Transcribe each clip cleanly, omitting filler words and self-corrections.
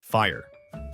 Fire.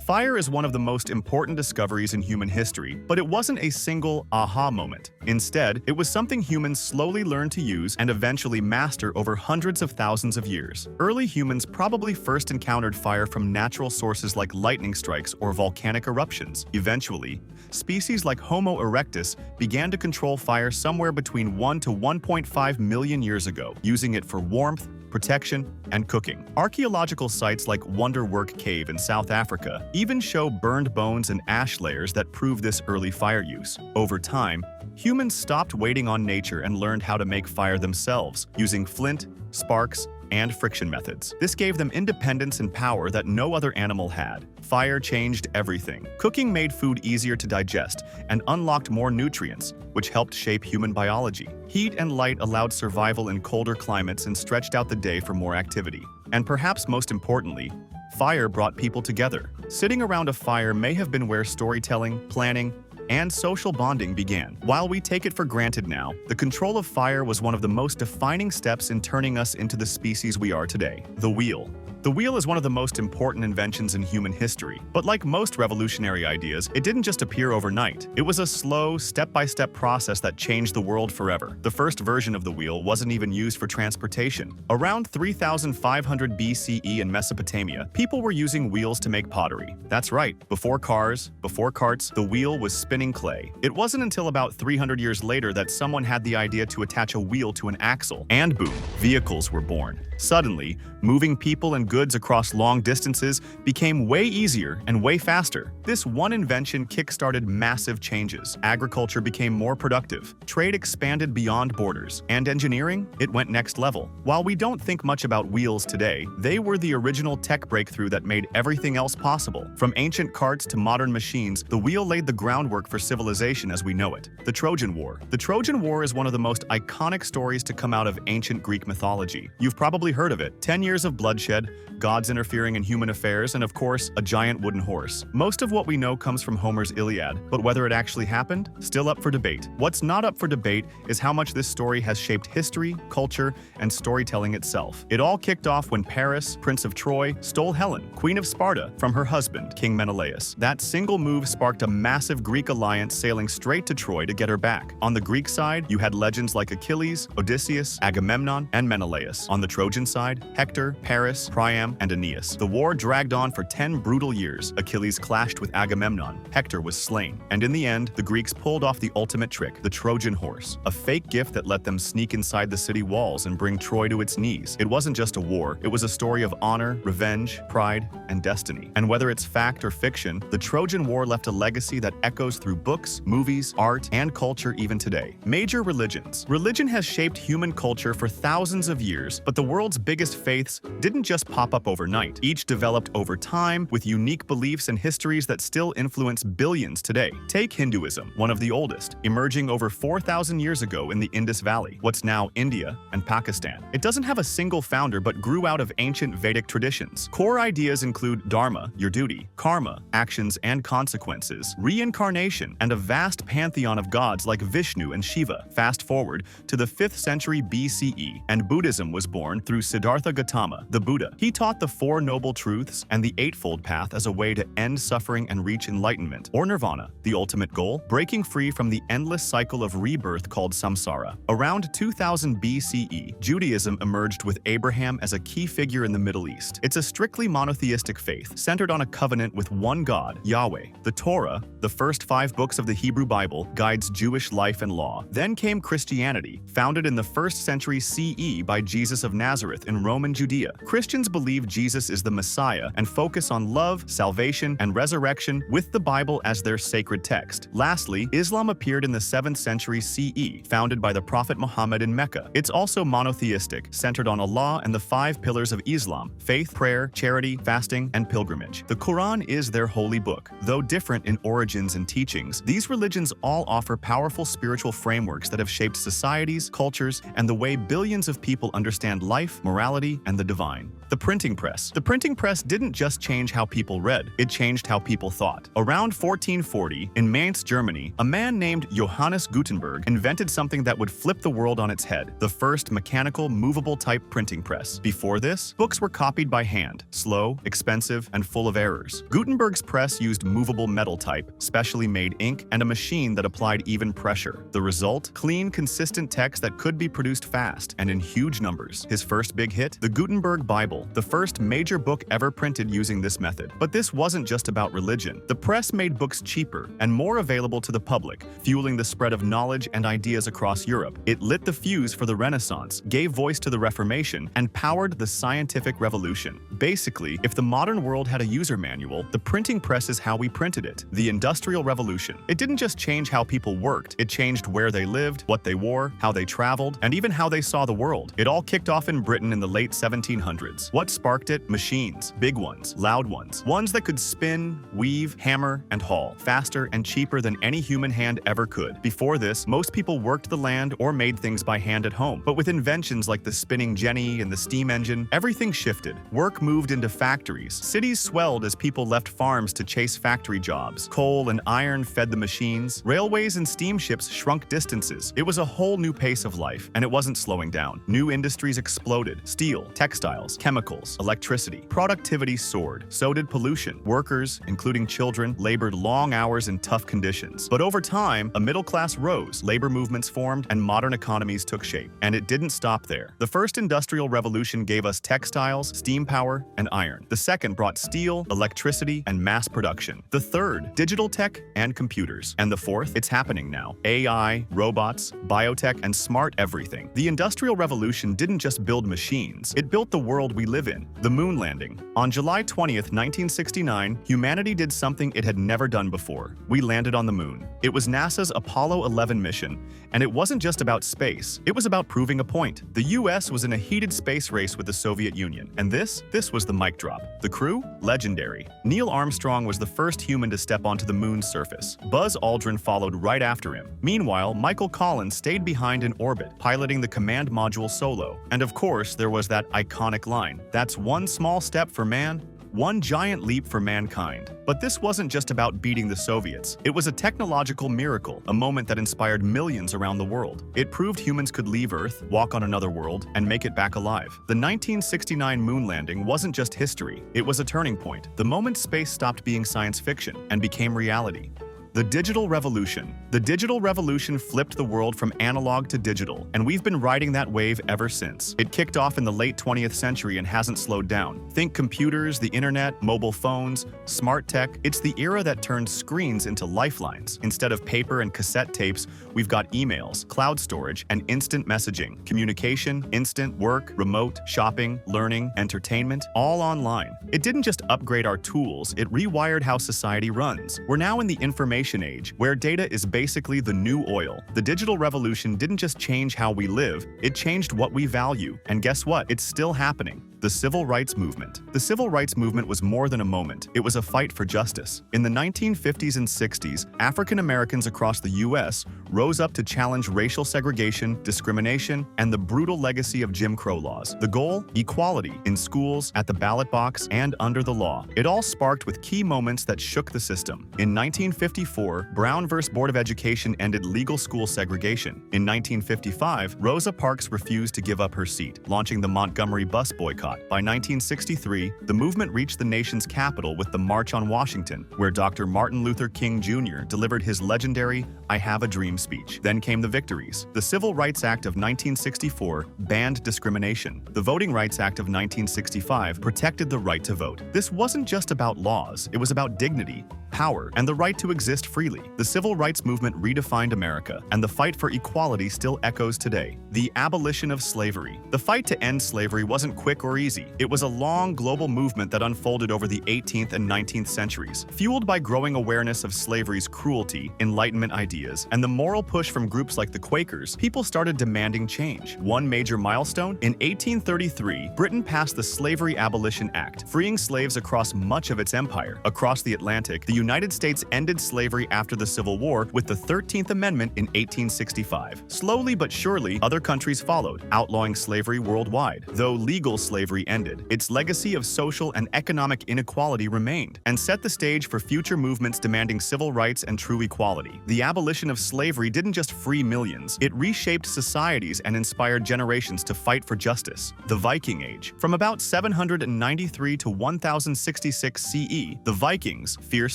Fire is one of the most important discoveries in human history, but it wasn't a single aha moment. Instead, it was something humans slowly learned to use and eventually master over hundreds of thousands of years. Early humans probably first encountered fire from natural sources like lightning strikes or volcanic eruptions. Eventually, species like Homo erectus began to control fire somewhere between 1 to 1.5 million years ago, using it for warmth, protection, and cooking. Archaeological sites like Wonderwork Cave in South Africa even show burned bones and ash layers that prove this early fire use. Over time, humans stopped waiting on nature and learned how to make fire themselves, using flint, sparks, and friction methods. This gave them independence and power that no other animal had. Fire changed everything. Cooking made food easier to digest and unlocked more nutrients, which helped shape human biology. Heat and light allowed survival in colder climates and stretched out the day for more activity. And perhaps most importantly, fire brought people together. Sitting around a fire may have been where storytelling, planning, and social bonding began. While we take it for granted now, the control of fire was one of the most defining steps in turning us into the species we are today. The wheel. The wheel is one of the most important inventions in human history, but like most revolutionary ideas, it didn't just appear overnight. It was a slow, step-by-step process that changed the world forever. The first version of the wheel wasn't even used for transportation. Around 3500 BCE in Mesopotamia, people were using wheels to make pottery. That's right, before cars, before carts, the wheel was spinning clay. It wasn't until about 300 years later that someone had the idea to attach a wheel to an axle, and boom, vehicles were born. Suddenly, moving people and goods across long distances became way easier and way faster. This one invention kick-started massive changes. Agriculture became more productive, trade expanded beyond borders, and engineering, it went next level. While we don't think much about wheels today, they were the original tech breakthrough that made everything else possible. From ancient carts to modern machines, the wheel laid the groundwork for civilization as we know it. The Trojan War. The Trojan War is one of the most iconic stories to come out of ancient Greek mythology. You've probably heard of it. 10 years of bloodshed, gods interfering in human affairs, and of course, a giant wooden horse. Most of what we know comes from Homer's Iliad, but whether it actually happened, still up for debate. What's not up for debate is how much this story has shaped history, culture, and storytelling itself. It all kicked off when Paris, Prince of Troy, stole Helen, Queen of Sparta, from her husband, King Menelaus. That single move sparked a massive Greek alliance sailing straight to Troy to get her back. On the Greek side, you had legends like Achilles, Odysseus, Agamemnon, and Menelaus. On the Trojan side, Hector, Paris, Priam, and Aeneas. The war dragged on for 10 brutal years. Achilles clashed with Agamemnon. Hector was slain. And in the end, the Greeks pulled off the ultimate trick, the Trojan horse, a fake gift that let them sneak inside the city walls and bring Troy to its knees. It wasn't just a war, it was a story of honor, revenge, pride, and destiny. And whether it's fact or fiction, the Trojan War left a legacy that echoes through books, movies, art, and culture even today. Major religions. Religion has shaped human culture for thousands of years, but the world's biggest faiths didn't just pop up overnight. Each developed over time with unique beliefs and histories that still influence billions today. Take Hinduism, one of the oldest, emerging over 4,000 years ago in the Indus Valley, what's now India and Pakistan. It doesn't have a single founder but grew out of ancient Vedic traditions. Core ideas include dharma, your duty, karma, actions and consequences, reincarnation, and a vast pantheon of gods like Vishnu and Shiva. Fast forward to the 5th century BCE, and Buddhism was born through Siddhartha Gautama, the Buddha. He taught the Four Noble Truths and the Eightfold Path as a way to end suffering and reach enlightenment, or nirvana, the ultimate goal, breaking free from the endless cycle of rebirth called samsara. Around 2000 BCE, Judaism emerged with Abraham as a key figure in the Middle East. It's a strictly monotheistic faith, centered on a covenant with one God, Yahweh. The Torah, the first 5 books of the Hebrew Bible, guides Jewish life and law. Then came Christianity, founded in the 1st century CE by Jesus of Nazareth in Rome and Judea. Christians believe Jesus is the Messiah and focus on love, salvation, and resurrection with the Bible as their sacred text. Lastly, Islam appeared in the 7th century CE, founded by the Prophet Muhammad in Mecca. It's also monotheistic, centered on Allah and the 5 pillars of Islam: faith, prayer, charity, fasting, and pilgrimage. The Quran is their holy book. Though different in origins and teachings, these religions all offer powerful spiritual frameworks that have shaped societies, cultures, and the way billions of people understand life, morality, and the divine. The printing press. The printing press didn't just change how people read, it changed how people thought. Around 1440, in Mainz, Germany, a man named Johannes Gutenberg invented something that would flip the world on its head, the first mechanical, movable type printing press. Before this, books were copied by hand, slow, expensive, and full of errors. Gutenberg's press used movable metal type, specially made ink, and a machine that applied even pressure. The result? Clean, consistent text that could be produced fast and in huge numbers. His first big hit? The Gutenberg Bible, the first major book ever printed using this method. But this wasn't just about religion. The press made books cheaper and more available to the public, fueling the spread of knowledge and ideas across Europe. It lit the fuse for the Renaissance, gave voice to the Reformation, and powered the scientific revolution. Basically, if the modern world had a user manual, the printing press is how we printed it. The Industrial Revolution. It didn't just change how people worked, it changed where they lived, what they wore, how they traveled, and even how they saw the world. It all kicked off in Britain in the late 1700s. What sparked it? Machines. Big ones, loud ones. Ones that could spin, weave, hammer, and haul, faster and cheaper than any human hand ever could. Before this, most people worked the land or made things by hand at home. But with inventions like the spinning jenny and the steam engine, everything shifted. Work moved into factories. Cities swelled as people left farms to chase factory jobs. Coal and iron fed the machines. Railways and steamships shrunk distances. It was a whole new pace of life, and it wasn't slowing down. New industries exploded. Steel, textiles, chemicals, electricity. Productivity soared. So did pollution. Workers, including children, labored long hours in tough conditions. But over time, a middle class rose, labor movements formed, and modern economies took shape. And it didn't stop there. The first industrial revolution gave us textiles, steam power, and iron. The second brought steel, electricity, and mass production. The third, digital tech and computers. And the fourth, it's happening now. AI, robots, biotech, and smart everything. The Industrial Revolution didn't just build machines, it built the world we live in. The moon landing. On July 20th, 1969, humanity did something it had never done before. We landed on the moon. It was NASA's Apollo 11 mission, and it wasn't just about space, it was about proving a point. The US was in a heated space race with the Soviet Union, and this was the mic drop. The crew? Legendary. Neil Armstrong was the first human to step onto the moon's surface. Buzz Aldrin followed right after him. Meanwhile, Michael Collins stayed behind in orbit, piloting the command module solo. And of course, there was that iconic line, "That's one small step for man, one giant leap for mankind." But this wasn't just about beating the Soviets. It was a technological miracle, a moment that inspired millions around the world. It proved humans could leave Earth, walk on another world, and make it back alive. The 1969 moon landing wasn't just history, it was a turning point. The moment space stopped being science fiction and became reality. The digital revolution. The digital revolution flipped the world from analog to digital, and we've been riding that wave ever since. It kicked off in the late 20th century and hasn't slowed down. Think computers, the internet, mobile phones, smart tech. It's the era that turned screens into lifelines. Instead of paper and cassette tapes, we've got emails, cloud storage, and instant messaging. Communication, instant work, remote, shopping, learning, entertainment, all online. It didn't just upgrade our tools, it rewired how society runs. We're now in the information age, where data is basically the new oil. The digital revolution didn't just change how we live, it changed what we value. And guess what? It's still happening. The Civil Rights Movement. The Civil Rights Movement was more than a moment. It was a fight for justice. In the 1950s and 60s, African Americans across the US rose up to challenge racial segregation, discrimination, and the brutal legacy of Jim Crow laws. The goal? Equality in schools, at the ballot box, and under the law. It all sparked with key moments that shook the system. In 1954, Brown v. Board of Education ended legal school segregation. In 1955, Rosa Parks refused to give up her seat, launching the Montgomery bus boycott. By 1963, the movement reached the nation's capital with the March on Washington, where Dr. Martin Luther King Jr. delivered his legendary "I Have a Dream" speech. Then came the victories. The Civil Rights Act of 1964 banned discrimination. The Voting Rights Act of 1965 protected the right to vote. This wasn't just about laws, it was about dignity, power, and the right to exist freely. The Civil Rights Movement redefined America, and the fight for equality still echoes today. The abolition of slavery. The fight to end slavery wasn't quick or easy. It was a long global movement that unfolded over the 18th and 19th centuries. Fueled by growing awareness of slavery's cruelty, Enlightenment ideas, and the moral push from groups like the Quakers, people started demanding change. One major milestone? In 1833, Britain passed the Slavery Abolition Act, freeing slaves across much of its empire. Across the Atlantic, the United States ended slavery after the Civil War with the 13th Amendment in 1865. Slowly but surely, other countries followed, outlawing slavery worldwide. Though legal slavery ended, its legacy of social and economic inequality remained, and set the stage for future movements demanding civil rights and true equality. The abolition of slavery didn't just free millions, it reshaped societies and inspired generations to fight for justice. The Viking Age. From about 793 to 1066 CE, the Vikings, fierce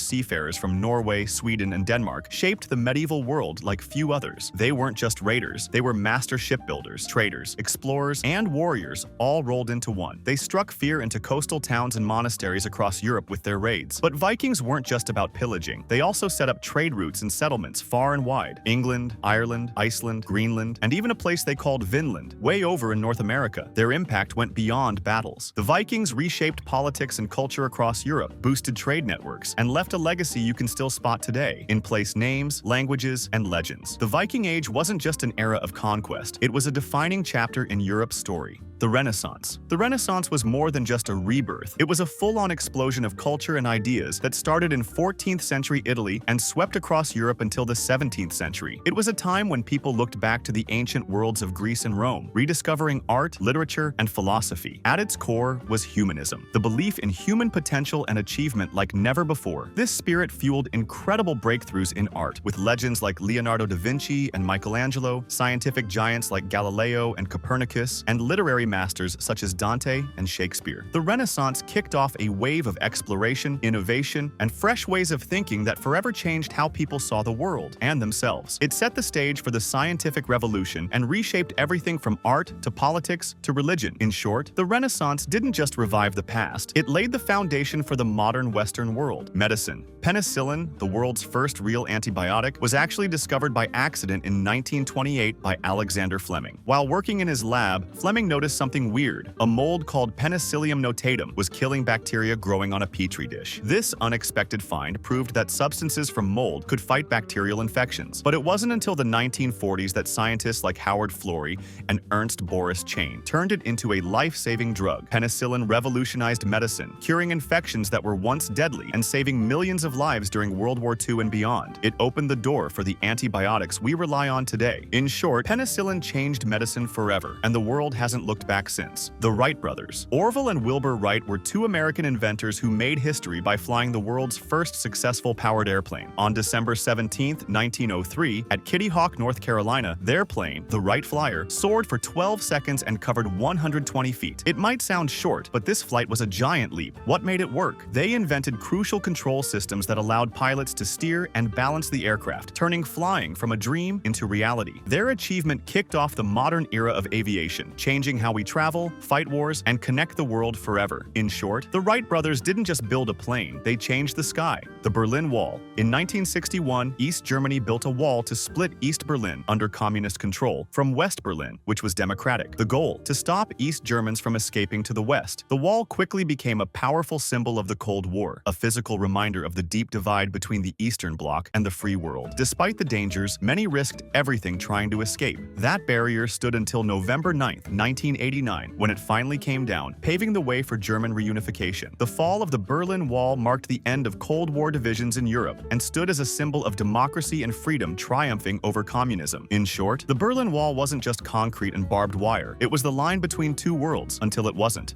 seafarers from Norway, Sweden, and Denmark, shaped the medieval world like few others. They weren't just raiders, they were master shipbuilders, traders, explorers, and warriors, all rolled into one. They struck fear into coastal towns and monasteries across Europe with their raids. But Vikings weren't just about pillaging. They also set up trade routes and settlements far and wide. England, Ireland, Iceland, Greenland, and even a place they called Vinland, way over in North America. Their impact went beyond battles. The Vikings reshaped politics and culture across Europe, boosted trade networks, and left a legacy you can still spot today in place names, languages, and legends. The Viking Age wasn't just an era of conquest, it was a defining chapter in Europe's story. The Renaissance. The Renaissance was more than just a rebirth. It was a full-on explosion of culture and ideas that started in 14th century Italy and swept across Europe until the 17th century. It was a time when people looked back to the ancient worlds of Greece and Rome, rediscovering art, literature, and philosophy. At its core was humanism, the belief in human potential and achievement like never before. This spirit fueled incredible breakthroughs in art, with legends like Leonardo da Vinci and Michelangelo, scientific giants like Galileo and Copernicus, and literary masters such as Dante and Shakespeare. The Renaissance kicked off a wave of exploration, innovation, and fresh ways of thinking that forever changed how people saw the world and themselves. It set the stage for the scientific revolution and reshaped everything from art to politics to religion. In short, the Renaissance didn't just revive the past, it laid the foundation for the modern Western world. Medicine. Penicillin, the world's first real antibiotic, was actually discovered by accident in 1928 by Alexander Fleming. While working in his lab, Fleming noticed something weird. A mold called Penicillium notatum was killing bacteria growing on a petri dish. This unexpected find proved that substances from mold could fight bacterial infections. But it wasn't until the 1940s that scientists like Howard Florey and Ernst Boris Chain turned it into a life-saving drug. Penicillin revolutionized medicine, curing infections that were once deadly and saving millions of lives during World War II and beyond. It opened the door for the antibiotics we rely on today. In short, penicillin changed medicine forever, and the world hasn't looked back since. The Wright brothers. Orville and Wilbur Wright were two American inventors who made history by flying the world's first successful powered airplane. On December 17, 1903, at Kitty Hawk, North Carolina, their plane, the Wright Flyer, soared for 12 seconds and covered 120 feet. It might sound short, but this flight was a giant leap. What made it work? They invented crucial control systems that allowed pilots to steer and balance the aircraft, turning flying from a dream into reality. Their achievement kicked off the modern era of aviation, changing how we travel, fight wars, and connect the world forever. In short, the Wright brothers didn't just build a plane, they changed the sky. The Berlin Wall. In 1961, East Germany built a wall to split East Berlin under communist control from West Berlin, which was democratic. The goal: to stop East Germans from escaping to the West. The wall quickly became a powerful symbol of the Cold War, a physical reminder of the deep divide between the Eastern Bloc and the free world. Despite the dangers, many risked everything trying to escape. That barrier stood until November 9, 1989, when it finally came down, paving the way for German reunification. The fall of the Berlin Wall marked the end of Cold War divisions in Europe and stood as a symbol of democracy and freedom triumphing over communism. In short, the Berlin Wall wasn't just concrete and barbed wire. It was the line between two worlds until it wasn't.